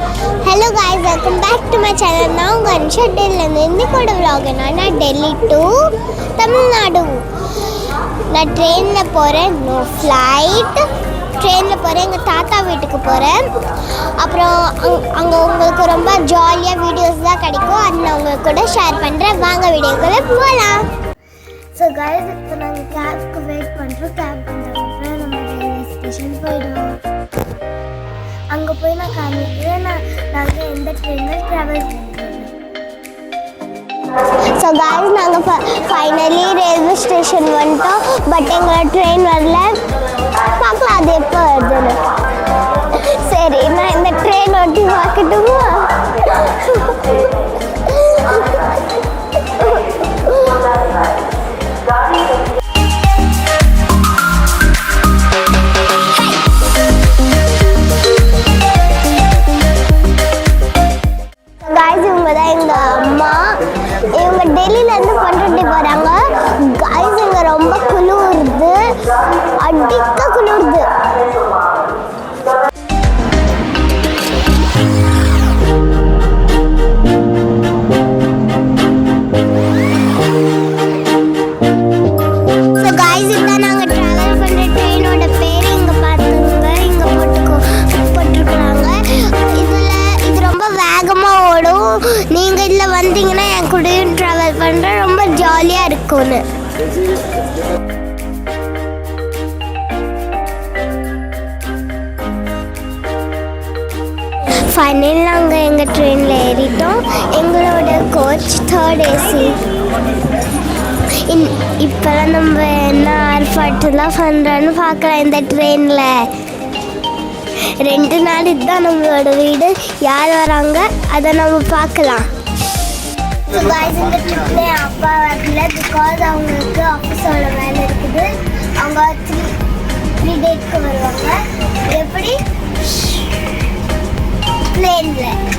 Hello guys, welcome back to my channel. நான் உங்கள் Ansha டெல்லிலேருந்து இன்னைக்கோட vlog என்னன்னா டெல்லி டு தமிழ்நாடு. நான் ட்ரெயினில் போகிறேன், நோ ஃப்ளைட். ட்ரெயினில் போகிறேன், எங்கள் தாத்தா வீட்டுக்கு போகிறேன். அப்புறம் அங்கே உங்களுக்கு ரொம்ப ஜாலியாக வீடியோஸ் தான் கிடைக்கும். அது நான் உங்களுக்கு கூட ஷேர் பண்ணுறேன். வாங்க வீடியோக்குள்ளே போகலாம். ஸோ guys, இப்போ நாங்கள் கேப்க்கு வெயிட் பண்ணுறோம். கேப் பண்ணுறோம், நம்ம ரயில்வே ஸ்டேஷன் போயிடுவோம். அங்கே போய் நான் காமிக்கிறேன் நாங்கள் எந்த ட்ரெயினில் ட்ராவல் பண்ணுறோம். ஸோ காய்ஸ், நாங்கள் ஃபைனலி ரயில்வே ஸ்டேஷன் வந்துட்டோம். பட் எங்களோட ட்ரெயின் வரல. பார்க்கலாம் அது எப்போ வருதுன்னு. சரி, நான் இந்த ட்ரெயின் ஓட்டி பார்க்கட்டுமா? இவங்க டெல்லியிலேருந்து பண்ருட்டி போகிறாங்க. காய்ஸ், இங்கே ரொம்ப குளிருது, அடிக்க குளிருது. ஸோ காய்ஸ், இதுதான் நாங்கள் ட்ராவல் பண்ணுற ட்ரெயினோட பேர். இங்கே பார்த்துங்க, இங்கே போட்டிருக்கிறாங்க. இது ரொம்ப வேகமாக ஓடும். நீங்கள் இதில் வந்தீங்கன்னா என் கூடயும் ட்ராவல் பண்ணுற ரொம்ப ஜாலியாக இருக்கும்னு. ஃபைனல் நாங்கள் எங்கள் ட்ரெயினில் ஏறிட்டோம். எங்களோட கோச் 3rd AC. இப்போலாம் நம்ம என்ன ஆர்ப்பாட்டெல்லாம் பண்ணுறோன்னு பார்க்கலாம் இந்த ட்ரெயினில். 2 நாள் இதுதான் நம்மளோட வீடு. யார் வராங்க அதை நம்ம பார்க்கலாம். ஸோ காய்ஸ், இந்த ட்ரிப்பில் என் அப்பா வரல. பிகாஸ் அவங்களுக்கு ஆஃபீஸோட வேலை இருக்குது. அவங்க 3 டேட்க்கு வருவாங்க. எப்படி? பிளேனில்.